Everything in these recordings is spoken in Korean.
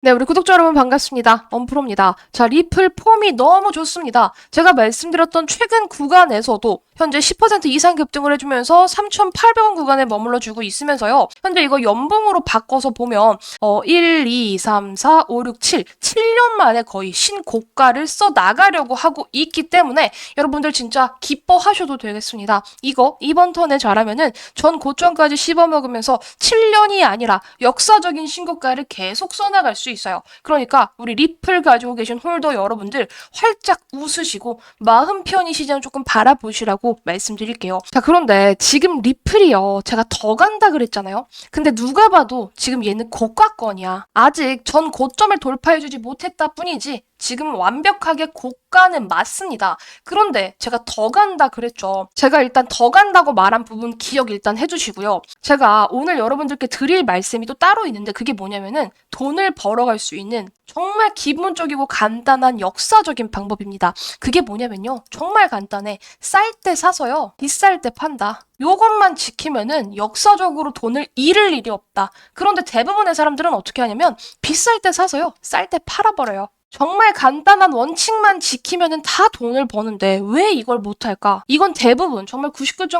네, 우리 구독자 여러분 반갑습니다. 엄프로입니다. 자, 리플 폼이 너무 좋습니다. 제가 말씀드렸던 최근 구간에서도 현재 10% 이상 급등을 해주면서 3,800원 구간에 머물러주고 있으면서요. 현재 이거 연봉으로 바꿔서 보면 1, 2, 3, 4, 5, 6, 7년 만에 거의 신고가를 써 나가려고 하고 있기 때문에 여러분들 진짜 기뻐하셔도 되겠습니다. 이거 이번 턴에 잘하면은 전 고점까지 씹어먹으면서 7년이 아니라 역사적인 신고가를 계속 써나갈 수 있어요. 그러니까 우리 리플 가지고 계신 홀더 여러분들 활짝 웃으시고 마음 편히 시장을 조금 바라보시라고 말씀드릴게요. 자, 그런데 지금 리플이요. 제가 더 간다 그랬잖아요. 근데 누가 봐도 지금 얘는 고가권이야. 아직 전 고점을 돌파해주지 못했다 뿐이지 지금 완벽하게 고가는 맞습니다. 그런데 제가 더 간다 그랬죠. 제가 일단 더 간다고 말한 부분 기억 일단 해주시고요. 제가 오늘 여러분들께 드릴 말씀이 또 따로 있는데 그게 뭐냐면은 돈을 벌어갈 수 있는 정말 기본적이고 간단한 역사적인 방법입니다. 그게 뭐냐면요. 정말 간단해. 쌀 때 사서요. 비쌀 때 판다. 요것만 지키면은 역사적으로 돈을 잃을 일이 없다. 그런데 대부분의 사람들은 어떻게 하냐면 비쌀 때 사서요. 쌀 때 팔아버려요. 정말 간단한 원칙만 지키면은 다 돈을 버는데 왜 이걸 못할까? 이건 대부분 정말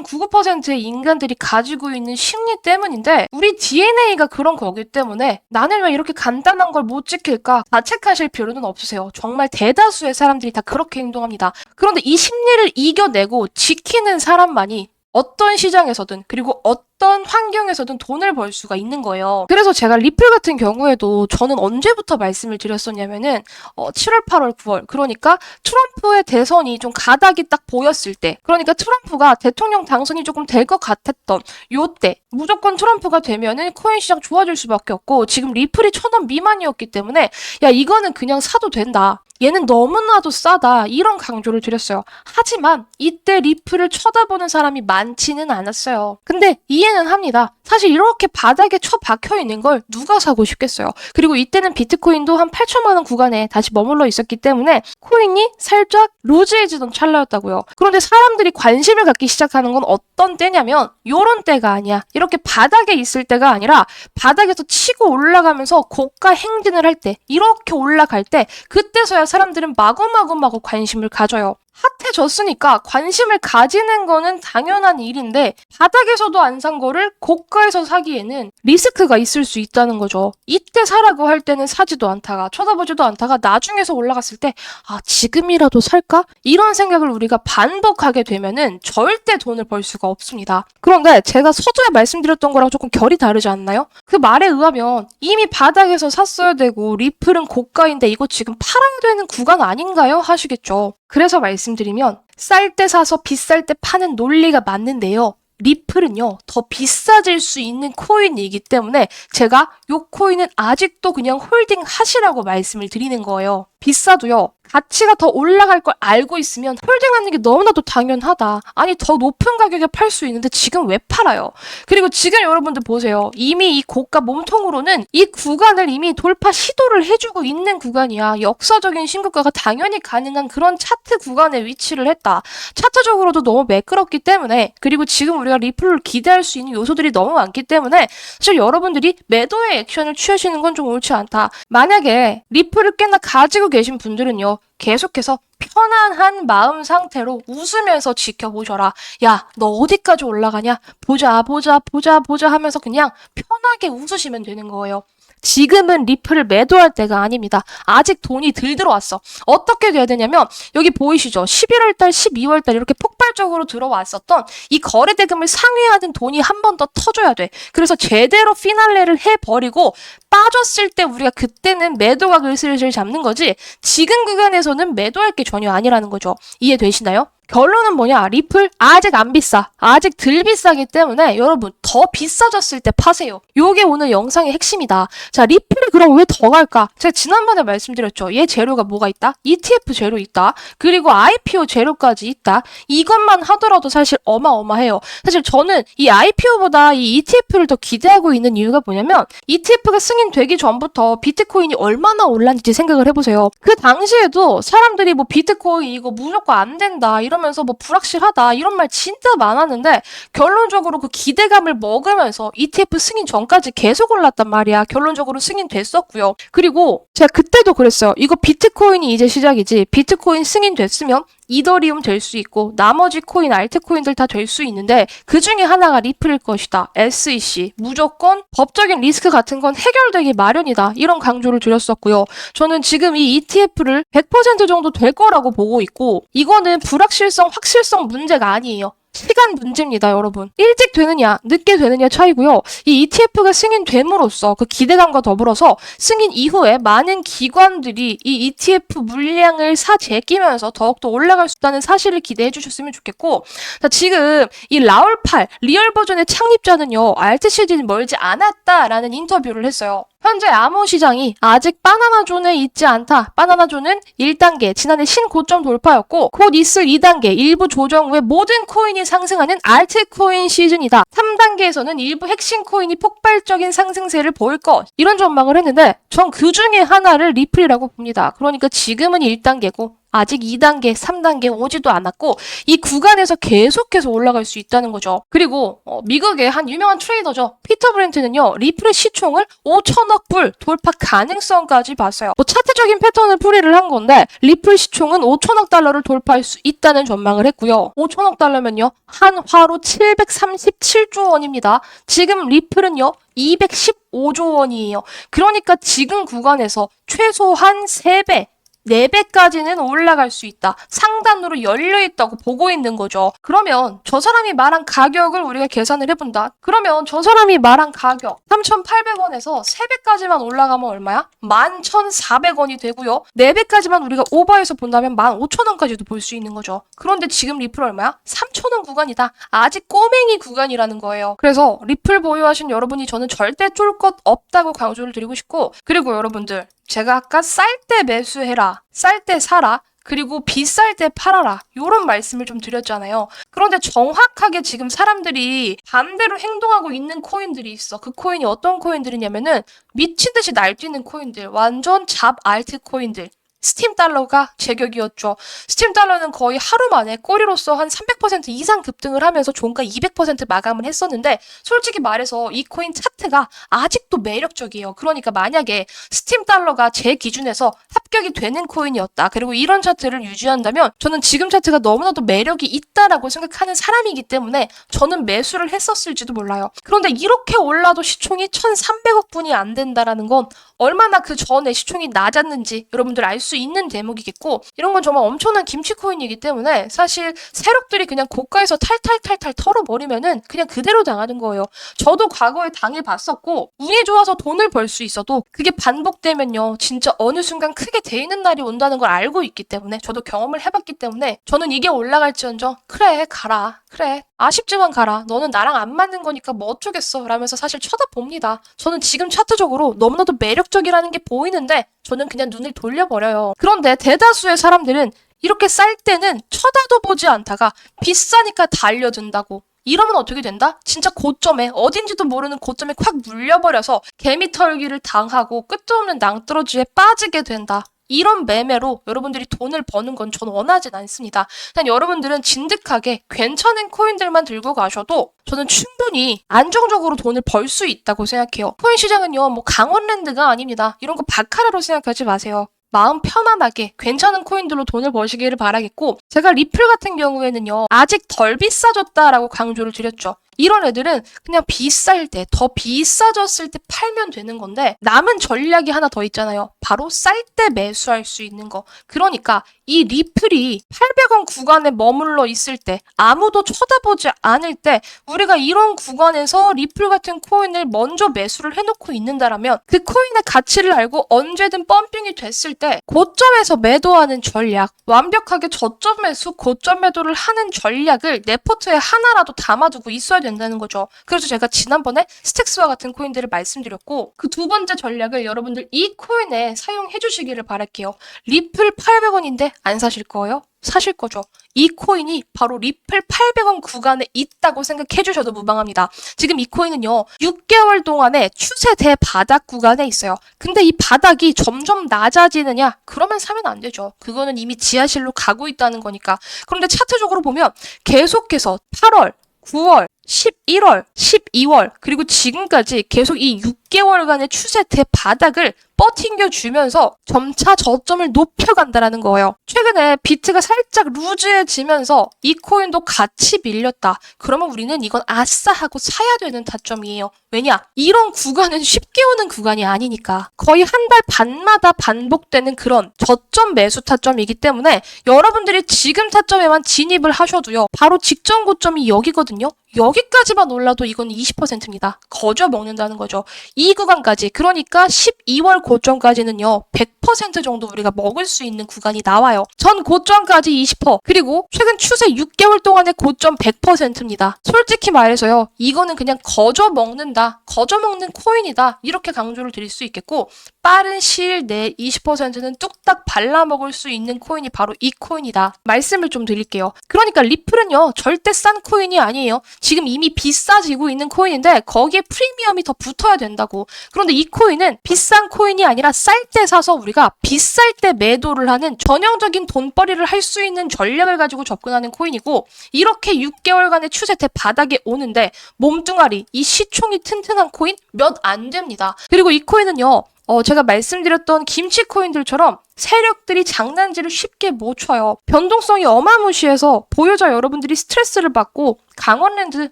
99.99%의 인간들이 가지고 있는 심리 때문인데 우리 DNA가 그런 거기 때문에 나는 왜 이렇게 간단한 걸 못 지킬까? 자책하실 필요는 없으세요. 정말 대다수의 사람들이 다 그렇게 행동합니다. 그런데 이 심리를 이겨내고 지키는 사람만이 어떤 시장에서든 그리고 어떤 환경에서든 돈을 벌 수가 있는 거예요. 그래서 제가 리플 같은 경우에도 저는 언제부터 말씀을 드렸었냐면은 7월, 8월, 9월 그러니까 트럼프의 대선이 좀 가닥이 딱 보였을 때 그러니까 트럼프가 대통령 당선이 조금 될 것 같았던 요때 무조건 트럼프가 되면은 코인 시장 좋아질 수밖에 없고 지금 리플이 1,000원 미만이었기 때문에 야 이거는 그냥 사도 된다. 얘는 너무나도 싸다. 이런 강조를 드렸어요. 하지만 이때 리플을 쳐다보는 사람이 많지는 않았어요. 근데 이해는 합니다. 사실 이렇게 바닥에 처박혀 있는 걸 누가 사고 싶겠어요. 그리고 이때는 비트코인도 한 8천만 원 구간에 다시 머물러 있었기 때문에 코인이 살짝 루즈해지던 찰나였다고요. 그런데 사람들이 관심을 갖기 시작하는 건 어떤 때냐면 요런 때가 아니야. 이렇게 바닥에 있을 때가 아니라 바닥에서 치고 올라가면서 고가 행진을 할 때 이렇게 올라갈 때 그때서야 사람들은 마구마구 관심을 가져요. 핫해졌으니까 관심을 가지는 거는 당연한 일인데 바닥에서도 안 산 거를 고가에서 사기에는 리스크가 있을 수 있다는 거죠. 이때 사라고 할 때는 사지도 않다가 쳐다보지도 않다가 나중에서 올라갔을 때 아 지금이라도 살까? 이런 생각을 우리가 반복하게 되면은 절대 돈을 벌 수가 없습니다. 그런데 제가 서두에 말씀드렸던 거랑 조금 결이 다르지 않나요? 그 말에 의하면 이미 바닥에서 샀어야 되고 리플은 고가인데 이거 지금 팔아야 되는 구간 아닌가요? 하시겠죠. 그래서 말씀드리면 쌀 때 사서 비쌀 때 파는 논리가 맞는데요. 리플은요, 더 비싸질 수 있는 코인이기 때문에 제가 요 코인은 아직도 그냥 홀딩 하시라고 말씀을 드리는 거예요. 비싸도요, 가치가 더 올라갈 걸 알고 있으면 홀딩하는 게 너무나도 당연하다. 아니, 더 높은 가격에 팔 수 있는데 지금 왜 팔아요? 그리고 지금 여러분들 보세요. 이미 이 고가 몸통으로는 이 구간을 이미 돌파 시도를 해주고 있는 구간이야. 역사적인 신고가가 당연히 가능한 그런 차트 구간에 위치를 했다. 차트적으로도 너무 매끄럽기 때문에 그리고 지금 우리가 리플을 기대할 수 있는 요소들이 너무 많기 때문에 사실 여러분들이 매도의 액션을 취하시는 건 좀 옳지 않다. 만약에 리플을 꽤나 가지고 계신 분들은요. 계속해서 편안한 마음 상태로 웃으면서 지켜보셔라. 야, 너 어디까지 올라가냐? 보자 하면서 그냥 편하게 웃으시면 되는 거예요. 지금은 리플을 매도할 때가 아닙니다. 아직 돈이 덜 들어왔어. 어떻게 돼야 되냐면 여기 보이시죠? 11월달, 12월달 이렇게 폭발적으로 들어왔었던 이 거래대금을 상회하는 돈이 한 번 더 터져야 돼. 그래서 제대로 피날레를 해버리고 빠졌을 때 우리가 그때는 매도각을 슬슬 잡는 거지 지금 구간에서는 매도할 게 전혀 아니라는 거죠. 이해되시나요? 결론은 뭐냐? 리플 아직 안 비싸. 아직 덜 비싸기 때문에 여러분 더 비싸졌을 때 파세요. 요게 오늘 영상의 핵심이다. 자, 리플이 그럼 왜 더 갈까? 제가 지난번에 말씀드렸죠. 얘 재료가 뭐가 있다? ETF 재료 있다. 그리고 IPO 재료까지 있다. 이것만 하더라도 사실 어마어마해요. 사실 저는 이 IPO보다 이 ETF를 더 기대하고 있는 이유가 뭐냐면 ETF가 승인되기 전부터 비트코인이 얼마나 올랐는지 생각을 해보세요. 그 당시에도 사람들이 뭐 비트코인 이거 무조건 안 된다 이런 이러면서 뭐 불확실하다 이런 말 진짜 많았는데 결론적으로 그 기대감을 먹으면서 ETF 승인 전까지 계속 올랐단 말이야. 결론적으로 승인됐었고요. 그리고 제가 그때도 그랬어요. 이거 비트코인이 이제 시작이지. 비트코인 승인됐으면 이더리움 될 수 있고 나머지 코인, 알트코인들 다 될 수 있는데 그 중에 하나가 리플일 것이다. SEC. 무조건 법적인 리스크 같은 건 해결되기 마련이다. 이런 강조를 드렸었고요. 저는 지금 이 ETF를 100% 정도 될 거라고 보고 있고 이거는 불확실성, 확실성 문제가 아니에요. 시간 문제입니다, 여러분. 일찍 되느냐, 늦게 되느냐 차이고요. 이 ETF가 승인됨으로써 그 기대감과 더불어서 승인 이후에 많은 기관들이 이 ETF 물량을 제끼면서 더욱더 올라갈 수 있다는 사실을 기대해 주셨으면 좋겠고, 자, 지금 이 라울팔 리얼 버전의 창립자는요, 알트시즌이 멀지 않았다라는 인터뷰를 했어요. 현재 암호 시장이 아직 바나나존에 있지 않다. 바나나존은 1단계, 지난해 신고점 돌파였고 곧 있을 2단계, 일부 조정 후에 모든 코인이 상승하는 알트코인 시즌이다. 3단계에서는 일부 핵심 코인이 폭발적인 상승세를 보일 것. 이런 전망을 했는데 전 그 중에 하나를 리플이라고 봅니다. 그러니까 지금은 1단계고 아직 2단계, 3단계 오지도 않았고 이 구간에서 계속해서 올라갈 수 있다는 거죠. 그리고 미국의 한 유명한 트레이더죠. 피터 브렌트는요. 리플의 시총을 5천억 불 돌파 가능성까지 봤어요. 뭐 차트적인 패턴을 풀이를 한 건데 리플 시총은 5천억 달러를 돌파할 수 있다는 전망을 했고요. 5천억 달러면요. 한화로 737조 원입니다. 지금 리플은요. 215조 원이에요. 그러니까 지금 구간에서 최소한 3배, 4배까지는 올라갈 수 있다. 상단으로 열려있다고 보고 있는 거죠. 그러면 저 사람이 말한 가격을 우리가 계산을 해본다. 그러면 저 사람이 말한 가격 3,800원에서 3배까지만 올라가면 얼마야? 11,400원이 되고요. 4배까지만 우리가 오버해서 본다면 15,000원까지도 볼 수 있는 거죠. 그런데 지금 리플 얼마야? 3,000원 구간이다. 아직 꼬맹이 구간이라는 거예요. 그래서 리플 보유하신 여러분이 저는 절대 쫄 것 없다고 강조를 드리고 싶고, 그리고 여러분들 제가 아까 쌀 때 매수해라, 쌀 때 사라, 그리고 비쌀 때 팔아라 이런 말씀을 좀 드렸잖아요. 그런데 정확하게 지금 사람들이 반대로 행동하고 있는 코인들이 있어. 그 코인이 어떤 코인들이냐면은 미친 듯이 날뛰는 코인들, 완전 잡 알트 코인들. 스팀 달러가 제격이었죠. 스팀 달러는 거의 하루 만에 꼬리로서 한 300% 이상 급등을 하면서 종가 200% 마감을 했었는데 솔직히 말해서 이 코인 차트가 아직도 매력적이에요. 그러니까 만약에 스팀 달러가 제 기준에서 합격이 되는 코인이었다. 그리고 이런 차트를 유지한다면 저는 지금 차트가 너무나도 매력이 있다라고 생각하는 사람이기 때문에 저는 매수를 했었을지도 몰라요. 그런데 이렇게 올라도 시총이 1,300억 분이 안 된다라는 건 얼마나 그 전에 시총이 낮았는지 여러분들 알 수 있는 대목이겠고, 이런 건 정말 엄청난 김치코인이기 때문에 사실 세력들이 그냥 고가에서 탈탈탈탈 털어버리면은 그냥 그대로 당하는 거예요. 저도 과거에 당해봤었고 운이 좋아서 돈을 벌 수 있어도 그게 반복되면요 진짜 어느 순간 크게 데이는 날이 온다는 걸 알고 있기 때문에, 저도 경험을 해봤기 때문에 저는 이게 올라갈지언정 그래 가라, 그래 아쉽지만 가라, 너는 나랑 안 맞는 거니까 뭐 어쩌겠어 라면서 사실 쳐다봅니다. 저는 지금 차트적으로 너무나도 매력적이라는 게 보이는데 저는 그냥 눈을 돌려버려요. 그런데 대다수의 사람들은 이렇게 쌀 때는 쳐다도 보지 않다가 비싸니까 달려든다고. 이러면 어떻게 된다? 진짜 고점에, 어딘지도 모르는 고점에 콱 물려버려서 개미털기를 당하고 끝도 없는 낭떠러지에 빠지게 된다. 이런 매매로 여러분들이 돈을 버는 건 저는 원하진 않습니다. 그냥 여러분들은 진득하게 괜찮은 코인들만 들고 가셔도 저는 충분히 안정적으로 돈을 벌 수 있다고 생각해요. 코인 시장은요, 뭐 강원랜드가 아닙니다. 이런 거 바카라로 생각하지 마세요. 마음 편안하게 괜찮은 코인들로 돈을 버시기를 바라겠고, 제가 리플 같은 경우에는요 아직 덜 비싸졌다라고 강조를 드렸죠. 이런 애들은 그냥 비쌀 때, 더 비싸졌을 때 팔면 되는 건데 남은 전략이 하나 더 있잖아요. 바로 쌀 때 매수할 수 있는 거. 그러니까 이 리플이 800원 구간에 머물러 있을 때, 아무도 쳐다보지 않을 때 우리가 이런 구간에서 리플 같은 코인을 먼저 매수를 해놓고 있는다라면 그 코인의 가치를 알고 언제든 펌핑이 됐을 때 고점에서 매도하는 전략, 완벽하게 저점 매수, 고점 매도를 하는 전략을 내 포트에 하나라도 담아두고 있어야 되는 된다는 거죠. 그래서 제가 지난번에 스택스와 같은 코인들을 말씀드렸고 그 두 번째 전략을 여러분들 이 코인에 사용해 주시기를 바랄게요. 리플 800원인데 안 사실 거예요? 사실 거죠. 이 코인이 바로 리플 800원 구간에 있다고 생각해 주셔도 무방합니다. 지금 이 코인은요, 6개월 동안의 추세 대바닥 구간에 있어요. 근데 이 바닥이 점점 낮아지느냐? 그러면 사면 안 되죠. 그거는 이미 지하실로 가고 있다는 거니까. 그런데 차트적으로 보면 계속해서 8월, 9월, 11월, 12월, 그리고 지금까지 계속 이 6개월간의 추세 대바닥을 버팅겨주면서 점차 저점을 높여간다라는 거예요. 최근에 비트가 살짝 루즈해지면서 이 코인도 같이 밀렸다. 그러면 우리는 이건 아싸 하고 사야 되는 타점이에요. 왜냐? 이런 구간은 쉽게 오는 구간이 아니니까. 거의 한 달 반마다 반복되는 그런 저점 매수 타점이기 때문에 여러분들이 지금 타점에만 진입을 하셔도요. 바로 직전 고점이 여기거든요. 여기까지만 올라도 이건 20%입니다. 거저 먹는다는 거죠. 이 구간까지, 그러니까 12월 고점까지는요, 100% 정도 우리가 먹을 수 있는 구간이 나와요. 전 고점까지 20%, 그리고 최근 추세 6개월 동안의 고점 100%입니다. 솔직히 말해서요, 이거는 그냥 거저 먹는다, 거저 먹는 코인이다, 이렇게 강조를 드릴 수 있겠고, 빠른 시일 내에 20%는 뚝딱 발라먹을 수 있는 코인이 바로 이 코인이다. 말씀을 좀 드릴게요. 그러니까 리플은요, 절대 싼 코인이 아니에요. 지금 이미 비싸지고 있는 코인인데 거기에 프리미엄이 더 붙어야 된다고. 그런데 이 코인은 비싼 코인이 아니라 쌀 때 사서 우리가 비쌀 때 매도를 하는 전형적인 돈벌이를 할 수 있는 전략을 가지고 접근하는 코인이고, 이렇게 6개월간의 추세 대바닥에 오는데 몸뚱아리, 이 시총이 튼튼한 코인 몇 안 됩니다. 그리고 이 코인은요, 제가 말씀드렸던 김치 코인들처럼 세력들이 장난질을 쉽게 못 쳐요. 변동성이 어마무시해서 보유자 여러분들이 스트레스를 받고 강원랜드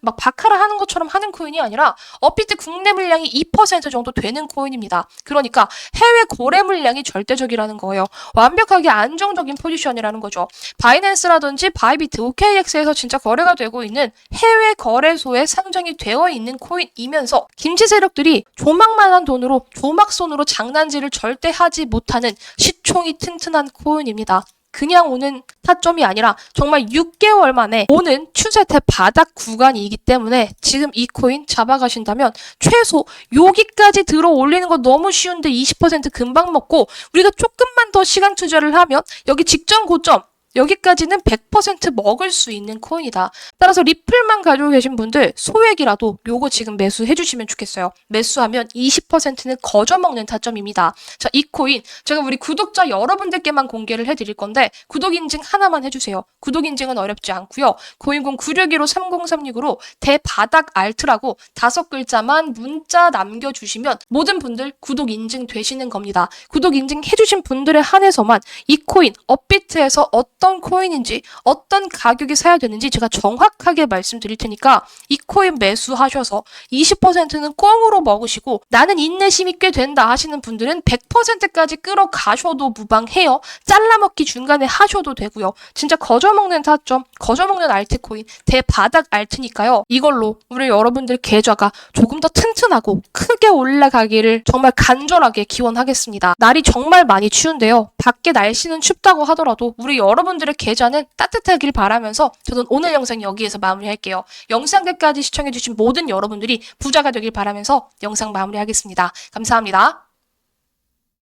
막 바카라 하는 것처럼 하는 코인이 아니라 업비트 국내 물량이 2% 정도 되는 코인입니다. 그러니까 해외 거래 물량이 절대적이라는 거예요. 완벽하게 안정적인 포지션이라는 거죠. 바이낸스라든지 바이비트, OKX에서 진짜 거래가 되고 있는 해외 거래소에 상장이 되어 있는 코인이면서 김치 세력들이 조막만한 돈으로 조막손으로 장난질을 절대 하지 못하는 시총이 튼튼한 코인입니다. 그냥 오는 타점이 아니라 정말 6개월 만에 오는 추세 대바닥 구간이기 때문에 지금 이 코인 잡아가신다면 최소 여기까지 들어 올리는 거 너무 쉬운데 20% 금방 먹고, 우리가 조금만 더 시간 투자를 하면 여기 직전 고점 여기까지는 100% 먹을 수 있는 코인이다. 따라서 리플만 가지고 계신 분들 소액이라도 요거 지금 매수해 주시면 좋겠어요. 매수하면 20%는 거저 먹는 타점입니다. 자, 이 코인 제가 우리 구독자 여러분들께만 공개를 해드릴 건데 구독 인증 하나만 해주세요. 구독 인증은 어렵지 않고요. 010-961-3036으로 대바닥 알트라고 5글자만 문자 남겨주시면 모든 분들 구독 인증 되시는 겁니다. 구독 인증 해주신 분들에 한해서만 이 코인 업비트에서 어떤 코인인지 어떤 가격에 사야 되는지 제가 정확하게 말씀드릴 테니까 이 코인 매수하셔서 20%는 꽁으로 먹으시고 나는 인내심이 꽤 된다 하시는 분들은 100%까지 끌어가셔도 무방해요. 잘라먹기 중간에 하셔도 되고요. 진짜 거저먹는 타점, 거저먹는 알트코인, 대바닥 알트니까요. 이걸로 우리 여러분들 계좌가 조금 더 튼튼하고 크게 올라가기를 정말 간절하게 기원하겠습니다. 날이 정말 많이 추운데요. 밖에 날씨는 춥다고 하더라도 우리 여러분들의 계좌는 따뜻하길 바라면서 저는 오늘 영상 여기에서 마무리할게요. 영상 끝까지 시청해주신 모든 여러분들이 부자가 되길 바라면서 영상 마무리하겠습니다. 감사합니다.